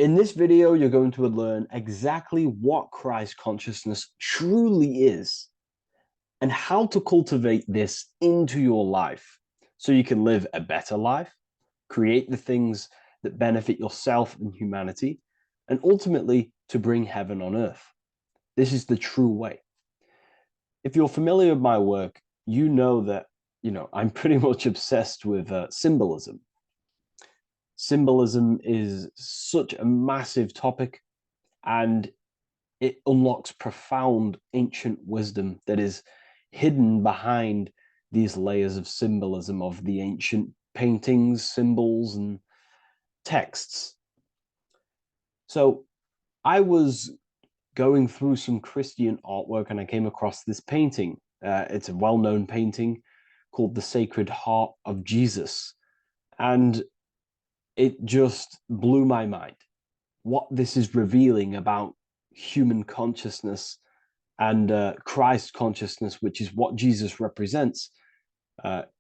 In this video, you're going to learn exactly what Christ consciousness truly is and how to cultivate this into your life so you can live a better life, create the things that benefit yourself and humanity, and ultimately to bring heaven on earth. This is the true way. If you're familiar with my work, you know that, I'm pretty much obsessed with symbolism. Symbolism is such a massive topic, and it unlocks profound ancient wisdom that is hidden behind these layers of symbolism of the ancient paintings, symbols, and texts. So I was going through some Christian artwork and I came across this painting. It's a well-known painting called The Sacred Heart of Jesus. And it just blew my mind what this is revealing about human consciousness and Christ consciousness, which is what Jesus represents.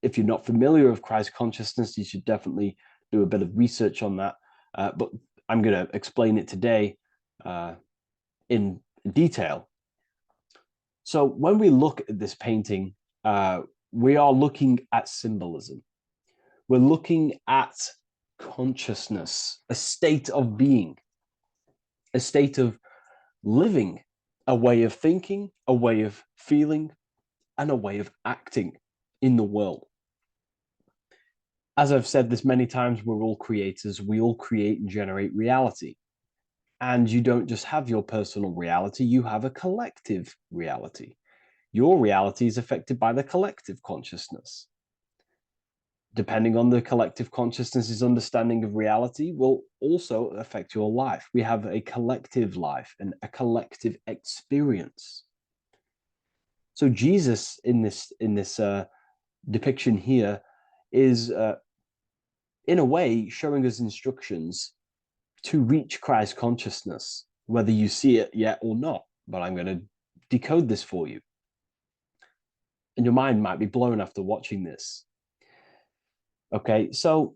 If you're not familiar with Christ consciousness, you should definitely do a bit of research on that. But I'm going to explain it today in detail. So when we look at this painting, we are looking at symbolism. We're looking at consciousness, a state of being, a state of living, a way of thinking, a way of feeling, and a way of acting in the world. As I've said this many times, we're all creators. We all create and generate reality. And you don't just have your personal reality, you have a collective reality. Your reality is affected by the collective consciousness. Depending on the collective consciousness's understanding of reality will also affect your life. We have a collective life and a collective experience. So Jesus in this depiction here is in a way showing us instructions to reach Christ consciousness, whether you see it yet or not. But I'm going to decode this for you. And your mind might be blown after watching this. Okay, so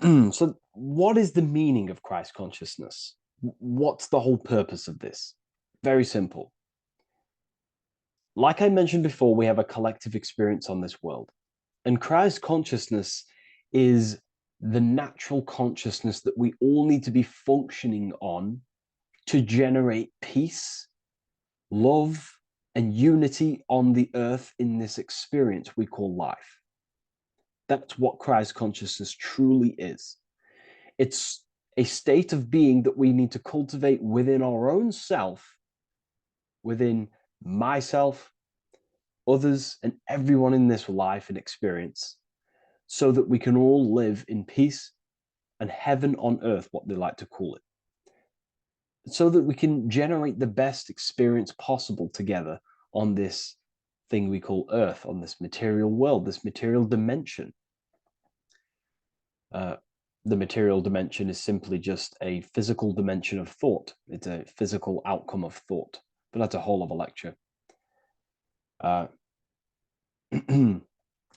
so what is the meaning of Christ consciousness? What's the whole purpose of this? Very simple. Like I mentioned before, we have a collective experience on this world. And Christ consciousness is the natural consciousness that we all need to be functioning on to generate peace, love, and unity on the earth in this experience we call life. That's what Christ consciousness truly is. It's a state of being that we need to cultivate within our own self, within myself, others, and everyone in this life and experience, so that we can all live in peace and heaven on earth, what they like to call it, so that we can generate the best experience possible together on this thing we call earth, on this material world, this material dimension. The material dimension is simply just a physical dimension of thought. It's a physical outcome of thought, but that's a whole other lecture.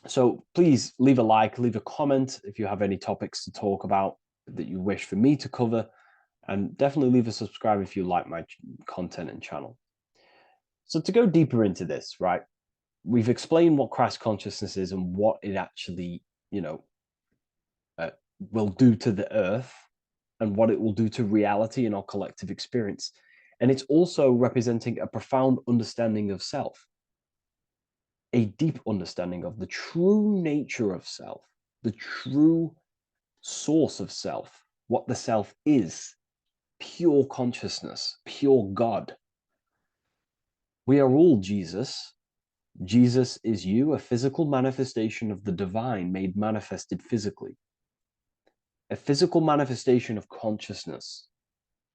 So please leave a like, leave a comment if you have any topics to talk about that you wish for me to cover, and definitely leave a subscribe if you like my content and channel. So to go deeper into this, right, we've explained what Christ consciousness is and what it actually, will do to the earth and what it will do to reality in our collective experience. And it's also representing a profound understanding of self, a deep understanding of the true nature of self, the true source of self, what the self is, pure consciousness, pure God. We are all Jesus. Jesus is you, a physical manifestation of the divine made manifested physically. A physical manifestation of consciousness,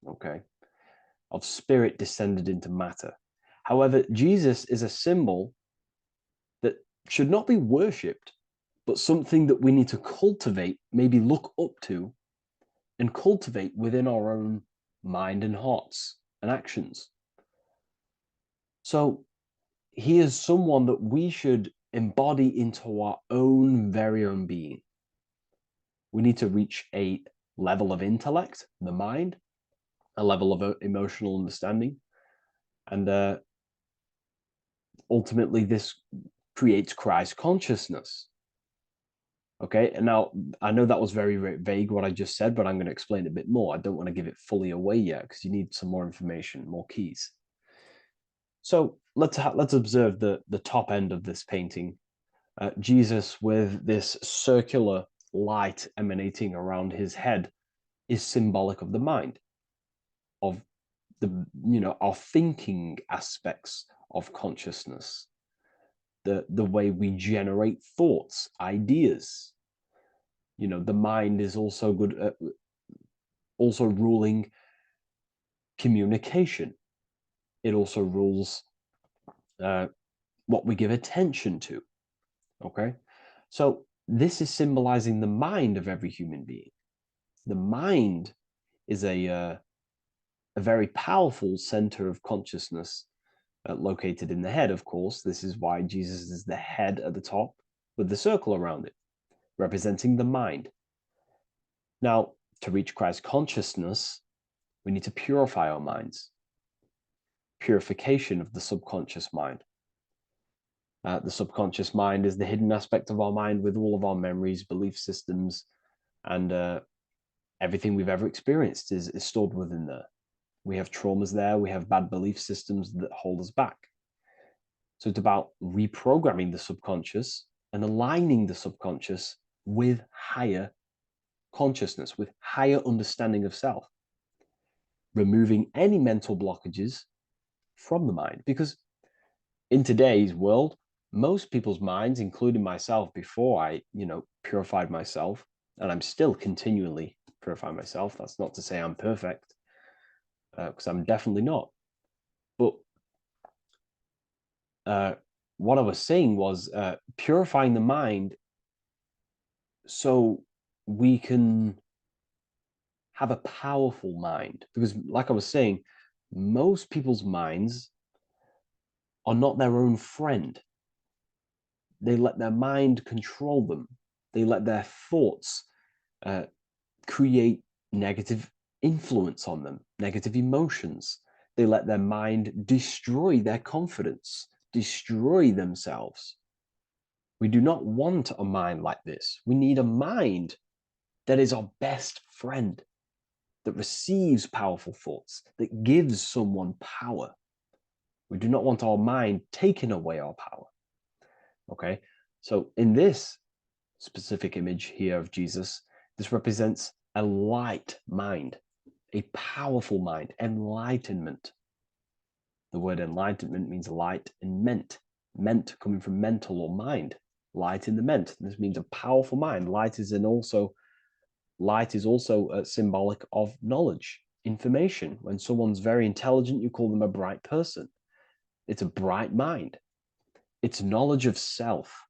okay, of spirit descended into matter. However, Jesus is a symbol that should not be worshipped, but something that we need to cultivate, maybe look up to, and cultivate within our own mind and hearts and actions. So he is someone that we should embody into our own very own being. We need to reach a level of intellect, the mind, a level of emotional understanding, and ultimately this creates Christ consciousness. Okay, and now I know that was very, very vague what I just said, but I'm going to explain a bit more. I don't want to give it fully away yet because you need some more information, more keys. So let's observe the top end of this painting. Jesus with this circular light emanating around his head is symbolic of the mind, of our thinking aspects of consciousness, the way we generate thoughts, ideas. The mind is also good at also ruling communication. It also rules what we give attention to. Okay, so this is symbolizing the mind of every human being. The mind is a very powerful center of consciousness located in the head, of course. This is why Jesus is the head at the top with the circle around it, representing the mind. Now, to reach Christ consciousness, we need to purify our minds. Purification of the subconscious mind. The subconscious mind is the hidden aspect of our mind with all of our memories, belief systems, and everything we've ever experienced is stored within there. We have traumas there. We have bad belief systems that hold us back. So it's about reprogramming the subconscious and aligning the subconscious with higher consciousness, with higher understanding of self, removing any mental blockages from the mind. Because in today's world, most people's minds, including myself, before I, purified myself, and I'm still continually purifying myself. That's not to say I'm perfect, because I'm definitely not. But what I was saying was purifying the mind so we can have a powerful mind. Because like I was saying, most people's minds are not their own friend. They let their mind control them. They let their thoughts create negative influence on them, negative emotions. They let their mind destroy their confidence, destroy themselves. We do not want a mind like this. We need a mind that is our best friend, that receives powerful thoughts, that gives someone power. We do not want our mind taking away our power. Okay, so in this specific image here of Jesus, this represents a light mind, a powerful mind, enlightenment. The word enlightenment means light and ment coming from mental or mind, light in the ment. This means a powerful mind. Light is also symbolic of knowledge, information. When someone's very intelligent, you call them a bright person. It's a bright mind. It's knowledge of self.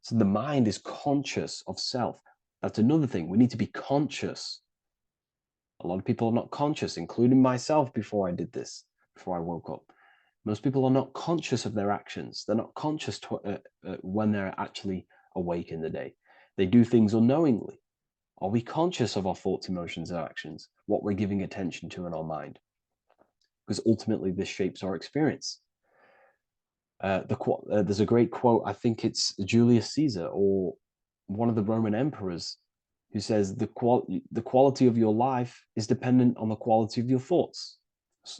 So the mind is conscious of self. That's another thing. We need to be conscious. A lot of people are not conscious, including myself before I did this, before I woke up. Most people are not conscious of their actions. They're not conscious when they're actually awake in the day. They do things unknowingly. Are we conscious of our thoughts, emotions, and actions, what we're giving attention to in our mind? Because ultimately this shapes our experience. There's a great quote, I think it's Julius Caesar or one of the Roman emperors, who says the quality of your life is dependent on the quality of your thoughts.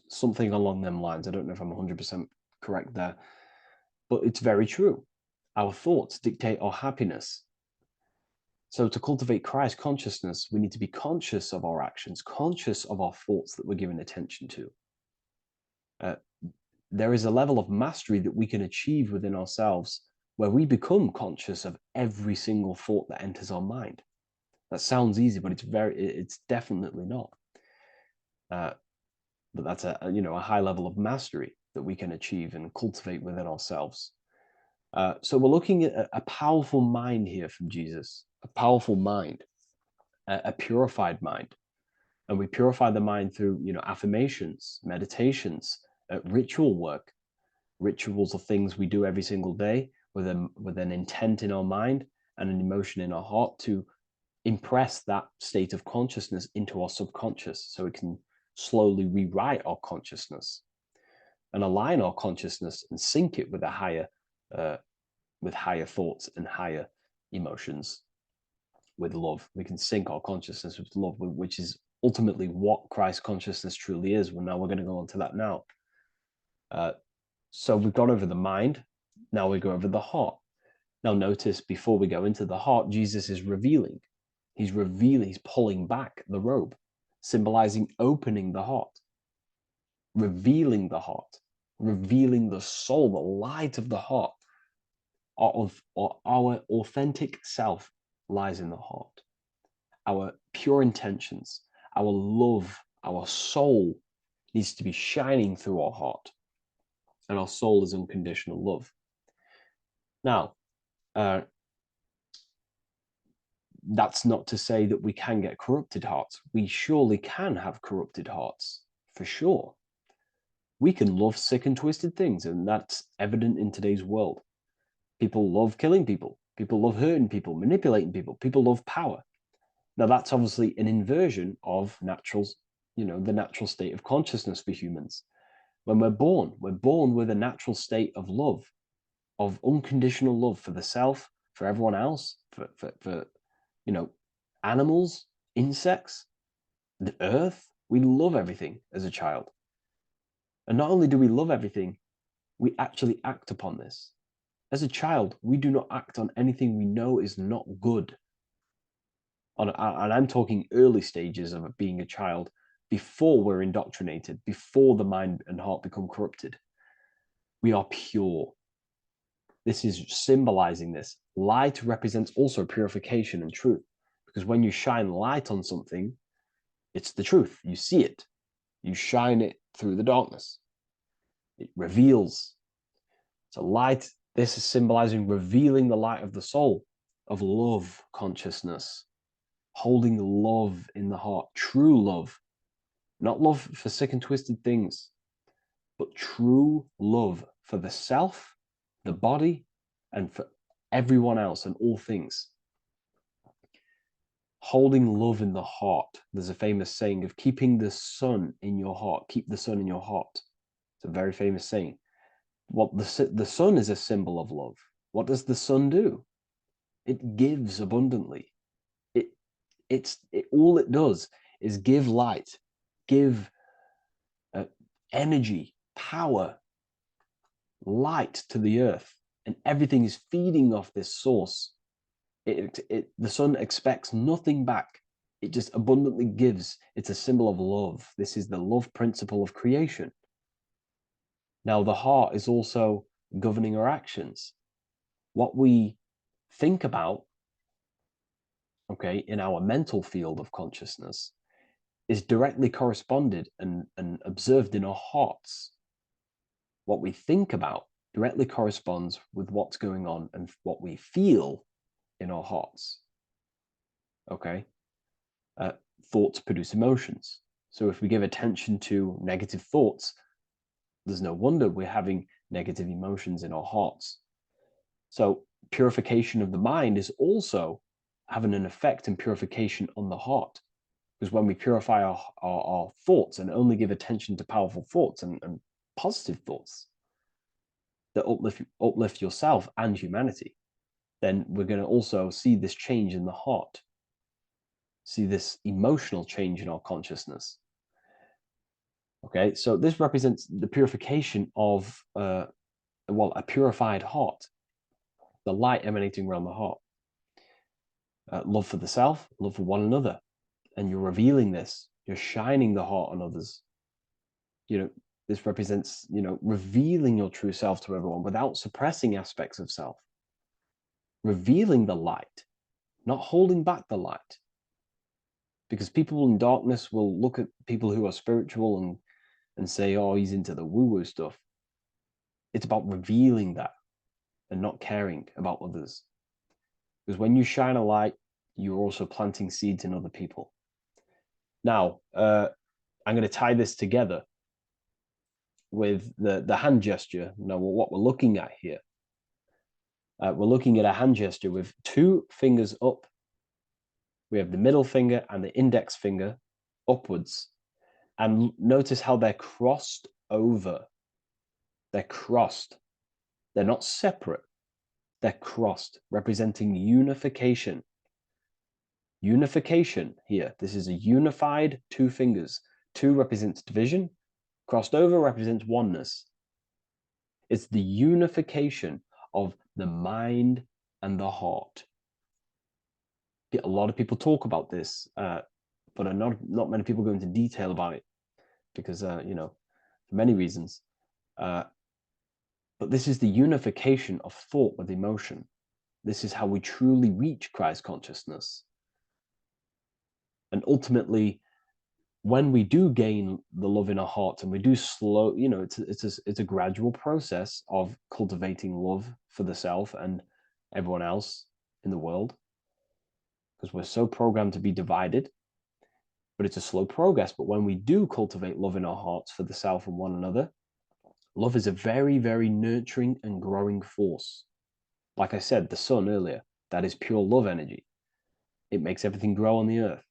Something along them lines. I don't know if I'm 100% correct there, but it's very true. Our thoughts dictate our happiness. So to cultivate Christ consciousness, we need to be conscious of our actions, conscious of our thoughts that we're giving attention to. There is a level of mastery that we can achieve within ourselves where we become conscious of every single thought that enters our mind. That sounds easy, but it's definitely not. But that's a high level of mastery that we can achieve and cultivate within ourselves. So we're looking at a powerful mind here from Jesus, a powerful mind, a purified mind. And we purify the mind through, affirmations, meditations, ritual work. Rituals are things we do every single day with an intent in our mind and an emotion in our heart to impress that state of consciousness into our subconscious so it can slowly rewrite our consciousness and align our consciousness and sync it with a higher with higher thoughts and higher emotions, with love. We can sync our consciousness with love, which is ultimately what Christ consciousness truly is. Well, now we're going to go on to that now. So we've gone over the mind. Now we go over the heart. Now notice, before we go into the heart, Jesus is revealing. He's revealing, he's pulling back the robe, symbolizing opening the heart, revealing the heart, revealing the soul, the light of the heart. Our authentic self lies in the heart. Our pure intentions, our love, our soul needs to be shining through our heart. And our soul is unconditional love. Now, that's not to say that we can get corrupted hearts. We surely can have corrupted hearts, for sure. We can love sick and twisted things, and that's evident in today's world. People love killing people. People love hurting people, manipulating people. People love power. Now, that's obviously an inversion of natural, the natural state of consciousness for humans. When we're born with a natural state of love, of unconditional love for the self, for everyone else, for animals, insects, the earth. We love everything as a child. And not only do we love everything, we actually act upon this. As a child, we do not act on anything we know is not good. And I'm talking early stages of being a child, before we're indoctrinated, before the mind and heart become corrupted. We are pure. This is symbolizing this. Light represents also purification and truth, because when you shine light on something, it's the truth. You see it. You shine it through the darkness. It reveals. So light, this is symbolizing revealing the light of the soul, of love consciousness, holding love in the heart, true love, not love for sick and twisted things, but true love for the self, the body, and for everyone else and all things. Holding love in the heart. There's a famous saying of keeping the sun in your heart. Keep the sun in your heart. It's a very famous saying. What the sun is a symbol of love. What does the sun do? It gives abundantly. All it does is give light, give energy, power, light to the earth, and everything is feeding off this source. The sun expects nothing back. It just abundantly gives. It's a symbol of love. This is the love principle of creation. Now, the heart is also governing our actions. What we think about, okay, in our mental field of consciousness is directly corresponded and observed in our hearts. What we think about directly corresponds with what's going on and what we feel in our hearts. Okay? Thoughts produce emotions. So if we give attention to negative thoughts, there's no wonder we're having negative emotions in our hearts. So purification of the mind is also having an effect in purification on the heart. Because when we purify our thoughts and only give attention to powerful thoughts and positive thoughts that uplift yourself and humanity, then we're going to also see this change in the heart, see this emotional change in our consciousness. Okay, so this represents the purification of, a purified heart, the light emanating around the heart. Love for the self, love for one another. And you're revealing this, you're shining the heart on others. This represents, revealing your true self to everyone without suppressing aspects of self. Revealing the light, not holding back the light. Because people in darkness will look at people who are spiritual and say, oh, he's into the woo-woo stuff. It's about revealing that and not caring about others. Because when you shine a light, you're also planting seeds in other people. Now, I'm going to tie this together with the hand gesture. Now, what we're looking at here, we're looking at a hand gesture with 2 fingers up We have the middle finger and the index finger upwards. And notice how they're crossed over. They're crossed. They're not separate. They're crossed, representing unification. Unification here. This is a unified two fingers. Two represents division. Crossed over represents oneness. It's the unification of the mind and the heart. A lot of people talk about this, but not many people go into detail about it because, you know, for many reasons. But this is the unification of thought with emotion. This is how we truly reach Christ consciousness. And ultimately, when we do gain the love in our hearts and we do slow, you know, it's a gradual process of cultivating love for the self and everyone else in the world, because we're so programmed to be divided. But it's a slow progress. But when we do cultivate love in our hearts for the self and one another, love is a very, very nurturing and growing force. Like I said, the sun earlier, that is pure love energy. It makes everything grow on the earth.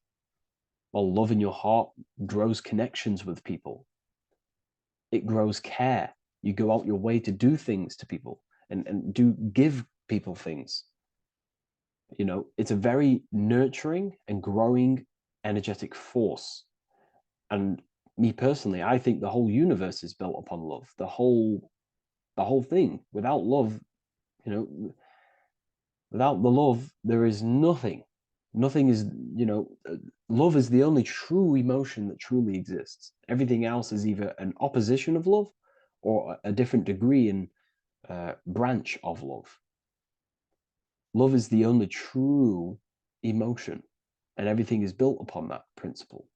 While love in your heart grows connections with people. It grows care. You go out your way to do things to people and give people things. You know, it's a very nurturing and growing energetic force. And me personally, I think the whole universe is built upon love. The whole thing. Without love, you know, without the love, there is nothing. Nothing is, you know, love is the only true emotion that truly exists. Everything else is either an opposition of love or a different degree and branch of love. Love is the only true emotion, and everything is built upon that principle.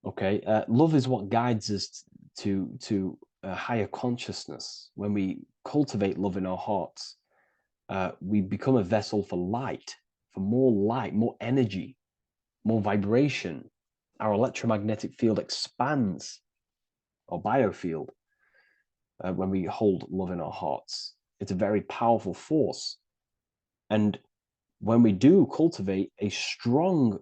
Okay, love is what guides us to a higher consciousness. When we cultivate love in our hearts, we become a vessel for light, more energy, more vibration. Our electromagnetic field expands, or biofield, when we hold love in our hearts. It's a very powerful force. And when we do cultivate a strong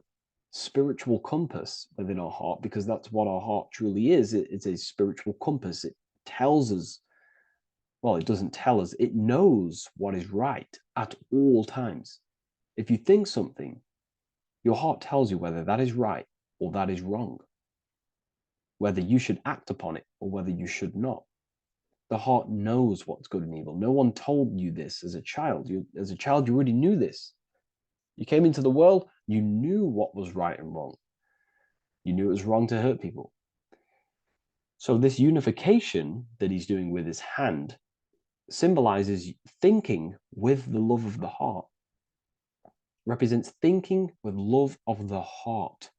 spiritual compass within our heart, because that's what our heart truly is, it's a spiritual compass. It tells us, well, it doesn't tell us, it knows what is right at all times. If you think something, your heart tells you whether that is right or that is wrong, whether you should act upon it or whether you should not. The heart knows what's good and evil. No one told you this as a child. As a child, you already knew this. You came into the world, you knew what was right and wrong. You knew it was wrong to hurt people. So this unification that he's doing with his hand symbolizes thinking with the love of the heart, represents thinking with love of the heart,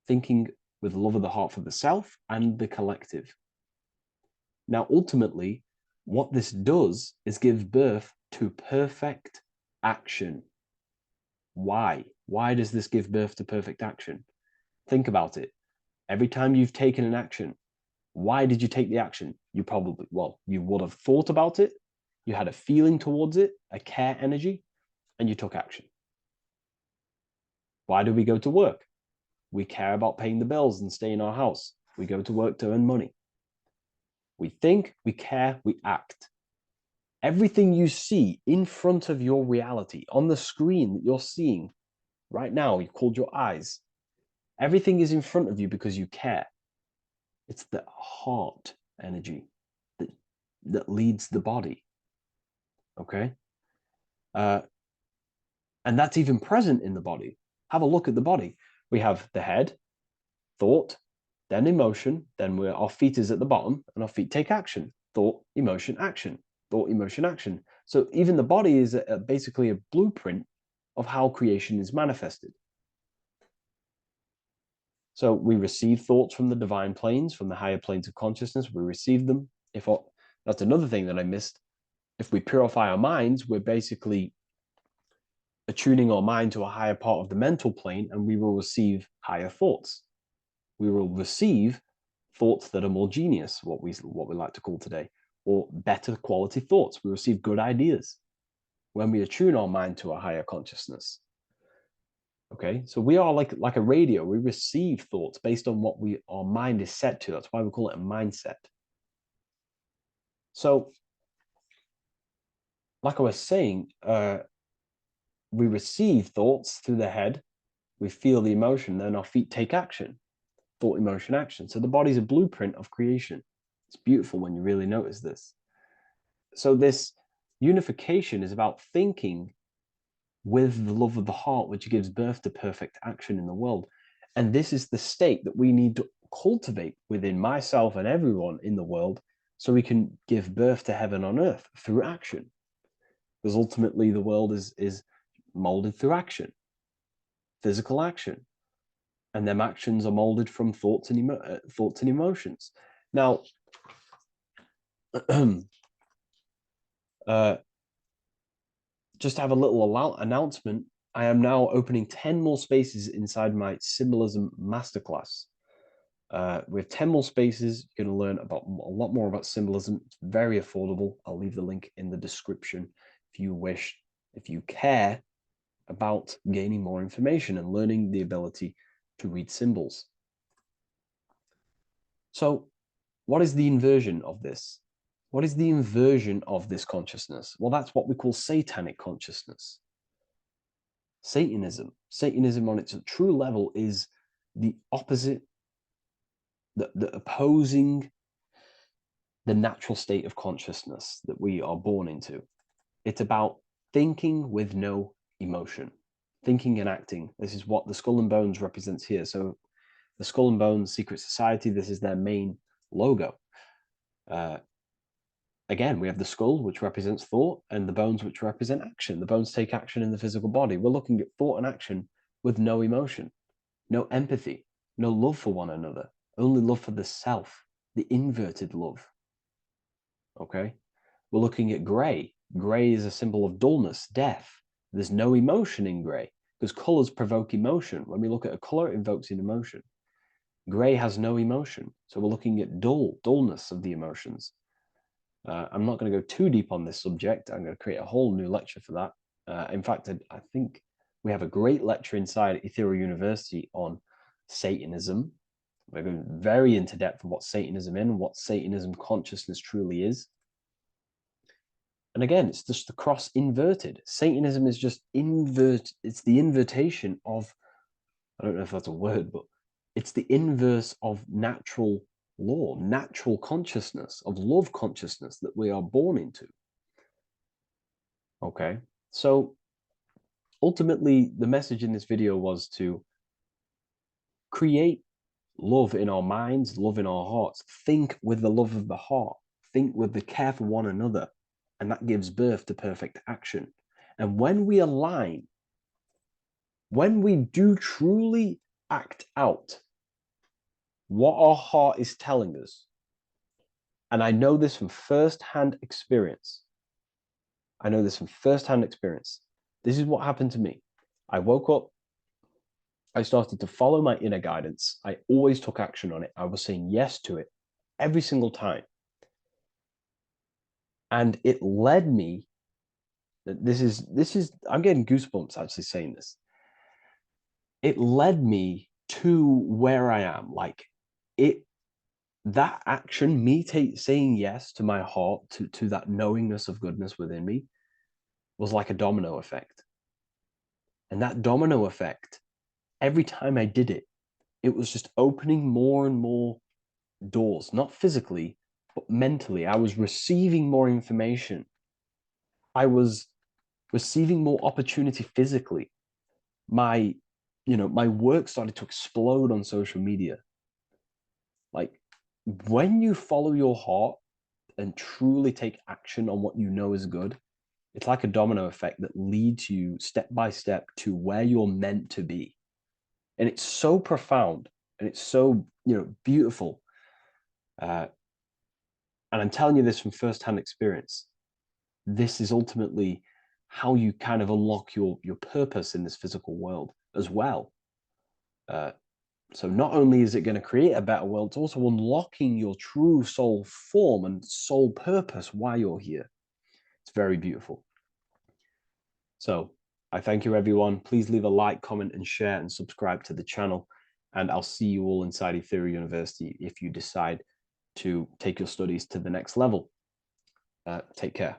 thinking with love of the heart for the self and the collective. Now, ultimately, what this does is give birth to perfect action. Why? Why does this give birth to perfect action? Think about it. Every time you've taken an action, why did you take the action? You probably, well, you would have thought about it, you had a feeling towards it, a care energy, and you took action. Why do we go to work? We care about paying the bills and staying in our house. We go to work to earn money. We think, we care, we act. Everything you see in front of your reality, on the screen that you're seeing right now, you called your eyes, everything is in front of you because you care. It's the heart energy that leads the body. Okay? And that's even present in the body. Have a look at the body. We have the head, thought, then emotion, then our feet is at the bottom, and our feet take action. Thought, emotion, action. Thought, emotion, action. So even the body is basically a blueprint of how creation is manifested. So we receive thoughts from the divine planes, from the higher planes of consciousness. We receive them. That's another thing that I missed. If we purify our minds, we're basically attuning our mind to a higher part of the mental plane, and we will receive higher thoughts. We will receive thoughts that are more genius, what we like to call today, or better quality thoughts. We receive good ideas. when we attune our mind to a higher consciousness. Okay, so we are like a radio. We receive thoughts based on what our mind is set to. That's why we call it a mindset. So, like I was saying, we receive thoughts through the head, we feel the emotion, then our feet take action. Thought, emotion, action. So the body's a blueprint of creation. It's beautiful when you really notice this. So this unification is about thinking with the love of the heart, which gives birth to perfect action in the world. And this is the state that we need to cultivate within myself and everyone in the world so we can give birth to heaven on earth through action. Because ultimately the world is molded through action, physical action. And them actions are molded from thoughts and emotions. Now, just to have a little announcement, I am now opening 10 more spaces inside my symbolism masterclass. We have 10 more spaces. You're going to learn about a lot more about symbolism. It's very affordable. I'll leave the link in the description if you wish, if you care about gaining more information and learning the ability to read symbols. So what is the inversion of this? What is the inversion of this consciousness? Well, that's what we call satanic consciousness. Satanism. Satanism on its true level is the opposite, the opposing the natural state of consciousness that we are born into. It's about thinking with no emotion, thinking and acting. This is what the Skull and Bones represents here. So the Skull and Bones Secret Society, this is their main logo. Again, we have the skull, which represents thought, and the bones, which represent action. The bones take action in the physical body. We're looking at thought and action with no emotion, no empathy, no love for one another, only love for the self, the inverted love. Okay? We're looking at gray. Gray is a symbol of dullness, death. There's no emotion in gray because colors provoke emotion. When we look at a color, it invokes an emotion. Gray has no emotion. So we're looking at dullness of the emotions. I'm not going to go too deep on this subject. I'm going to create a whole new lecture for that. In fact, I think we have a great lecture inside Ethereal University on Satanism. We're going very into depth of what Satanism is and what Satanism consciousness truly is. And again, it's just the cross inverted. Satanism is just it's the invertation of, I don't know if that's a word, but it's the inverse of natural law, natural consciousness, of love consciousness that we are born into. Okay, so ultimately the message in this video was to create love in our minds, love in our hearts, think with the love of the heart, think with the care for one another, and that gives birth to perfect action. And when we align, when we do truly act out what our heart is telling us, and I know this from first-hand experience. This is what happened to me. I woke up, I started to follow my inner guidance. I always took action on it. I was saying yes to it every single time. And it led me, this is, I'm getting goosebumps actually saying this. It led me to where I am. Like that action, me saying yes to my heart, to that knowingness of goodness within me, was like a domino effect. And that domino effect, every time I did it, it was just opening more and more doors, not physically, but mentally. I was receiving more information. I was receiving more opportunity physically. My work started to explode on social media. Like, when you follow your heart and truly take action on what you know is good, it's like a domino effect that leads you step by step to where you're meant to be. And it's so profound and it's so, beautiful. And I'm telling you this from firsthand experience. This is ultimately how you kind of unlock your purpose in this physical world as well. So not only is it going to create a better world, it's also unlocking your true soul form and soul purpose while you're here. It's very beautiful. So I thank you, everyone. Please leave a like, comment, and share, and subscribe to the channel. And I'll see you all inside Ethereum University if you decide to take your studies to the next level. Take care.